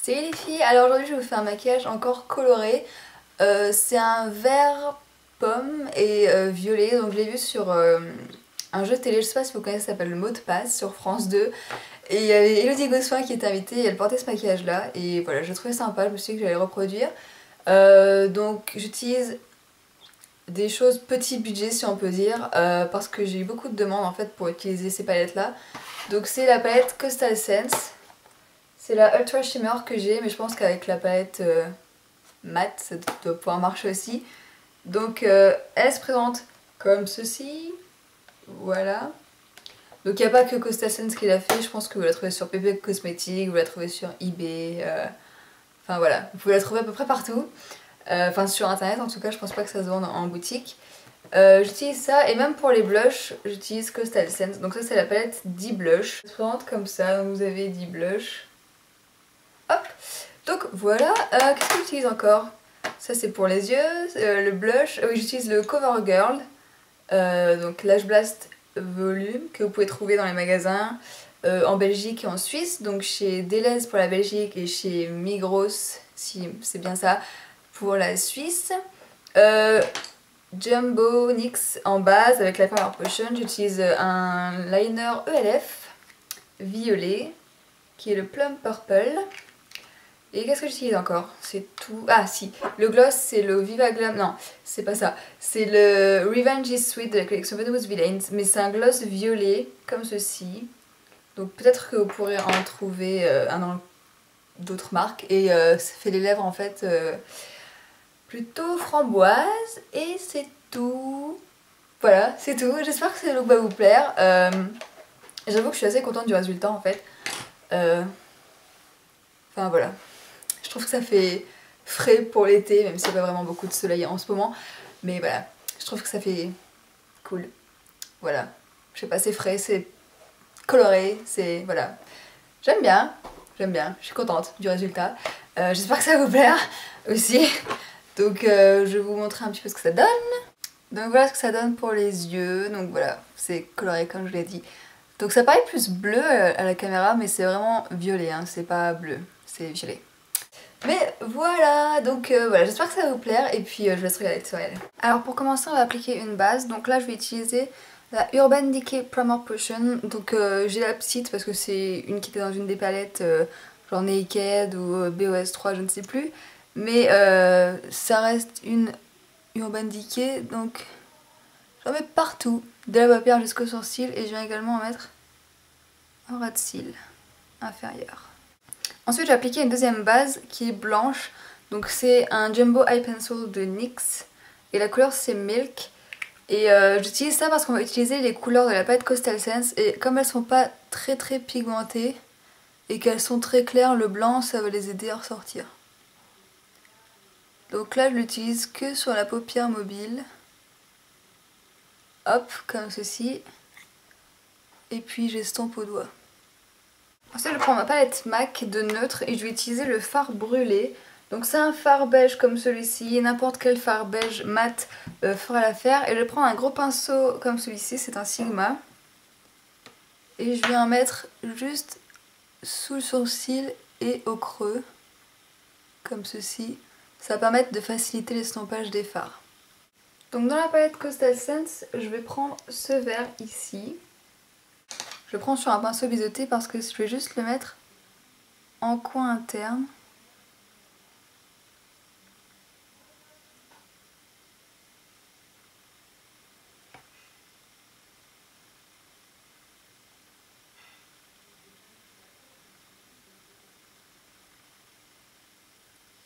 Salut les filles, alors aujourd'hui je vais vous faire un maquillage encore coloré. C'est un vert pomme et violet, donc je l'ai vu sur un jeu télé, je sais pas si vous connaissez, ça s'appelle Le Mot de Passe sur France 2. Et il y avait Elodie Gossuin qui était invitée et elle portait ce maquillage là. Et voilà, je trouvais sympa, je me suis dit que j'allais le reproduire. Donc j'utilise des choses petit budget si on peut dire, parce que j'ai eu beaucoup de demandes en fait pour utiliser ces palettes là. Donc c'est la palette Coastal Scents. C'est la Ultra Shimmer que j'ai, mais je pense qu'avec la palette matte, ça doit pouvoir marcher aussi. Donc elle se présente comme ceci. Voilà. Donc il n'y a pas que Costa Sense qui l'a fait, je pense que vous la trouvez sur PP Cosmetics, vous la trouvez sur eBay. Enfin voilà, vous pouvez la trouver à peu près partout. Enfin sur internet en tout cas, je pense pas que ça se vende en boutique. J'utilise ça et même pour les blushs, j'utilise Coastal Scents. Donc ça c'est la palette 10 blush. Elle se présente comme ça, donc vous avez 10 blushs. Hop. Donc voilà, qu'est-ce que j'utilise encore? Ça c'est pour les yeux, le blush, oui j'utilise le CoverGirl, donc Lash Blast Volume que vous pouvez trouver dans les magasins en Belgique et en Suisse, donc chez Deleuze pour la Belgique et chez Migros, si c'est bien ça, pour la Suisse. Jumbo NYX en base avec la Power Potion, j'utilise un liner ELF violet qui est le Plum Purple. Et qu'est-ce que j'utilise encore? C'est tout. Ah si, le gloss c'est le Viva Glam. Non, c'est pas ça. C'est le Revenge is Sweet de la collection Venomous Villains. Mais c'est un gloss violet comme ceci. Donc peut-être que vous pourrez en trouver un dans d'autres marques. Et ça fait les lèvres en fait plutôt framboise. Et c'est tout. Voilà, c'est tout. J'espère que ce look va vous plaire. J'avoue que je suis assez contente du résultat en fait. Enfin voilà. Je trouve que ça fait frais pour l'été, même s'il n'y a pas vraiment beaucoup de soleil en ce moment. Mais voilà, je trouve que ça fait cool. Voilà, je sais pas, c'est frais, c'est coloré, c'est... voilà. J'aime bien, je suis contente du résultat. J'espère que ça va vous plaire aussi. Donc je vais vous montrer un petit peu ce que ça donne. Donc voilà ce que ça donne pour les yeux. Donc voilà, c'est coloré comme je l'ai dit. Donc ça paraît plus bleu à la caméra, mais c'est vraiment violet, hein. C'est pas bleu, c'est violet. Mais voilà, donc voilà, j'espère que ça va vous plaire et puis je vous laisse regarder sur elle. Alors pour commencer on va appliquer une base, donc là je vais utiliser la Urban Decay Primer Potion. Donc j'ai la petite parce que c'est une qui était dans une des palettes genre Naked ou BOS 3, je ne sais plus. Mais ça reste une Urban Decay, donc j'en mets partout, de la paupière jusqu'au sourcil et je viens également en mettre un ras de cils inférieur. Ensuite j'ai appliqué une deuxième base qui est blanche, donc c'est un Jumbo Eye Pencil de NYX et la couleur c'est Milk. Et j'utilise ça parce qu'on va utiliser les couleurs de la palette Coastal Scents et comme elles sont pas très pigmentées et qu'elles sont très claires, le blanc ça va les aider à ressortir. Donc là je l'utilise que sur la paupière mobile. Hop, comme ceci. Et puis j'estompe au doigt. Ensuite je prends ma palette MAC de neutre et je vais utiliser le fard brûlé. Donc c'est un fard beige comme celui-ci, n'importe quel fard beige mat fera l'affaire. Et je prends un gros pinceau comme celui-ci, c'est un Sigma. Et je viens en mettre juste sous le sourcil et au creux, comme ceci. Ça va permettre de faciliter l'estompage des fards. Donc dans la palette Coastal Scents, je vais prendre ce vert ici. Je le prends sur un pinceau biseauté parce que je vais juste le mettre en coin interne.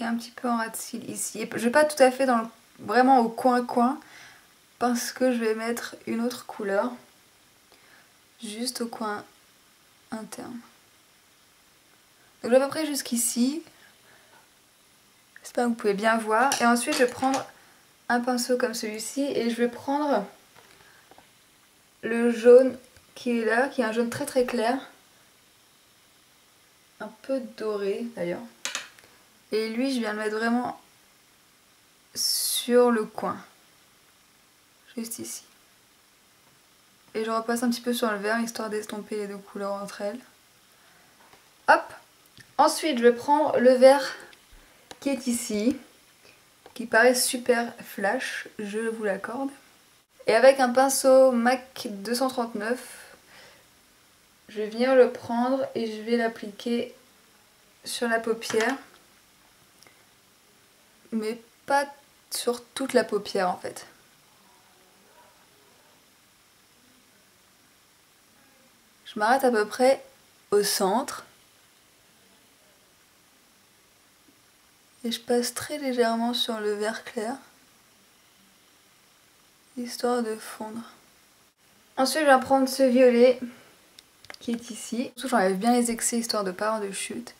Et un petit peu en ras de cils ici. Et je vais pas tout à fait vraiment au coin parce que je vais mettre une autre couleur juste au coin interne. Donc à peu près jusqu'ici. J'espère que vous pouvez bien voir. Et ensuite je vais prendre un pinceau comme celui-ci et je vais prendre le jaune qui est là, qui est un jaune très clair. Un peu doré d'ailleurs. Et lui je viens le mettre vraiment sur le coin. Juste ici. Et je repasse un petit peu sur le vert histoire d'estomper les deux couleurs entre elles. Hop! Ensuite, je vais prendre le vert qui est ici, qui paraît super flash, je vous l'accorde. Et avec un pinceau MAC 239, je vais venir le prendre et je vais l'appliquer sur la paupière. Mais pas sur toute la paupière en fait. Je m'arrête à peu près au centre. Et je passe très légèrement sur le vert clair. Histoire de fondre. Ensuite je vais prendre ce violet qui est ici. J'enlève bien les excès histoire de ne pas avoir de chute.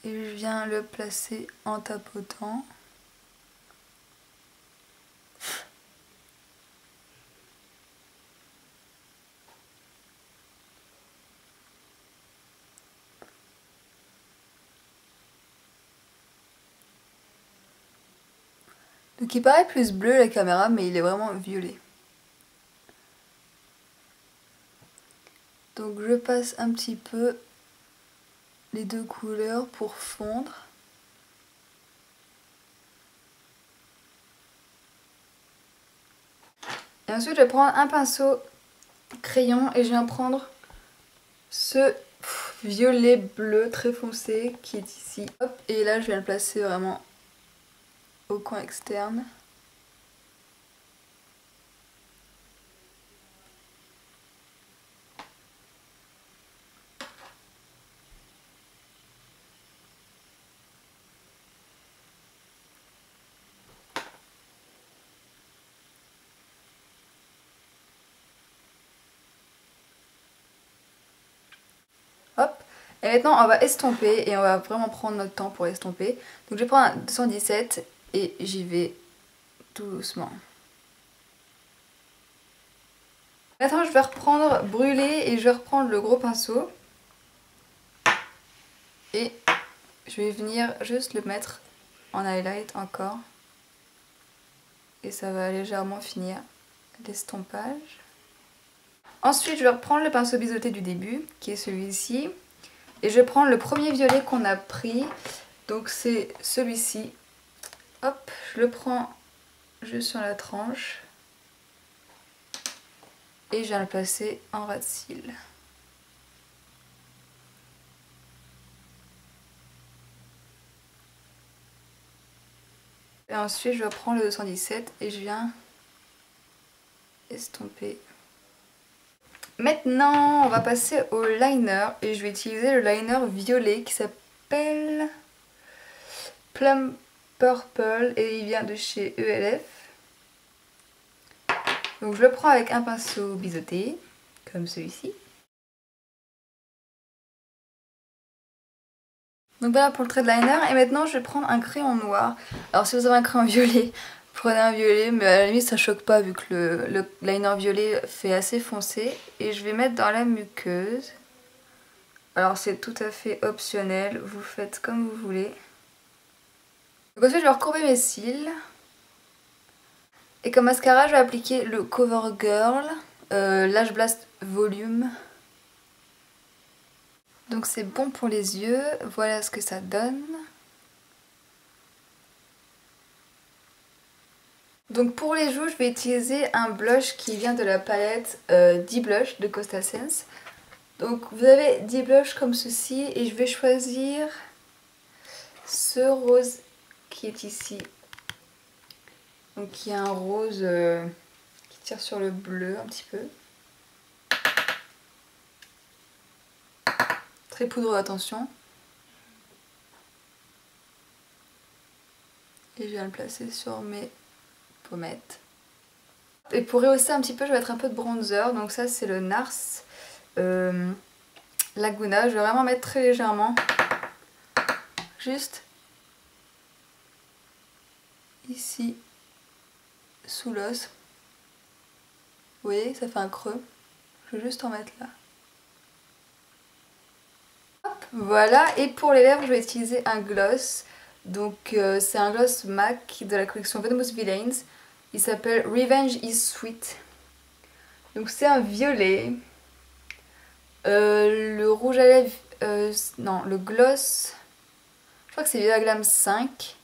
Et je viens le placer en tapotant. Donc il paraît plus bleu la caméra, mais il est vraiment violet. Donc je passe un petit peu les deux couleurs pour fondre. Et ensuite je vais prendre un pinceau crayon et je viens prendre ce violet bleu très foncé qui est ici. Hop, et là je viens le placer vraiment au coin externe. Hop. Et maintenant on va estomper et on va vraiment prendre notre temps pour estomper. Donc je vais prendre un 217 et j'y vais tout doucement. Maintenant je vais reprendre brûler et je vais reprendre le gros pinceau. Et je vais venir juste le mettre en highlight encore. Et ça va légèrement finir l'estompage. Ensuite je vais reprendre le pinceau biseauté du début qui est celui-ci. Et je vais prendre le premier violet qu'on a pris. Donc c'est celui-ci. Hop, je le prends juste sur la tranche. Et je viens le placer en ras de cils. Et ensuite je reprends le 217 et je viens estomper. Maintenant on va passer au liner et je vais utiliser le liner violet qui s'appelle Plum Purple et il vient de chez ELF. Donc je le prends avec un pinceau biseauté comme celui-ci. Donc voilà pour le trait de liner et maintenant je vais prendre un crayon noir. Alors si vous avez un crayon violet, prenez un violet mais à la limite ça choque pas vu que le liner violet fait assez foncé. Et je vais mettre dans la muqueuse. Alors c'est tout à fait optionnel, vous faites comme vous voulez. Donc ensuite je vais recourber mes cils. Et comme mascara je vais appliquer le CoverGirl Lash Blast Volume. Donc c'est bon pour les yeux, voilà ce que ça donne. Donc pour les joues, je vais utiliser un blush qui vient de la palette D-Blush de Costa Sense. Donc vous avez 10 blushs comme ceci et je vais choisir ce rose qui est ici. Donc qui est un rose qui tire sur le bleu un petit peu. Très poudreux, attention. Et je viens le placer sur mes pommettes. Et pour rehausser un petit peu, je vais mettre un peu de bronzer. Donc ça c'est le Nars Laguna. Je vais vraiment mettre très légèrement. Juste ici, sous l'os. Vous voyez, ça fait un creux. Je vais juste en mettre là. Hop, voilà, et pour les lèvres, je vais utiliser un gloss. Donc c'est un gloss MAC de la collection Venomous Villains. Il s'appelle Revenge is Sweet. Donc c'est un violet. Le rouge à lèvres non, le gloss, je crois que c'est Viva Glam 5.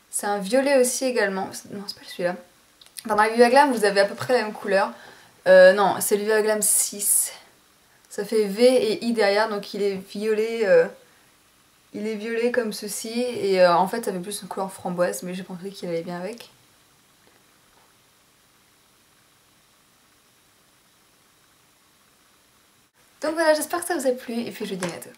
C'est un violet aussi également. Non, c'est pas celui-là. Enfin, dans les Viva Glam, vous avez à peu près la même couleur. Non, c'est le Viva Glam 6. Ça fait V et I derrière, donc il est violet. Il est violet comme ceci. Et en fait, ça fait plus une couleur framboise, mais j'ai pensé qu'il allait bien avec. Donc voilà, j'espère que ça vous a plu et puis je vous dis à bientôt.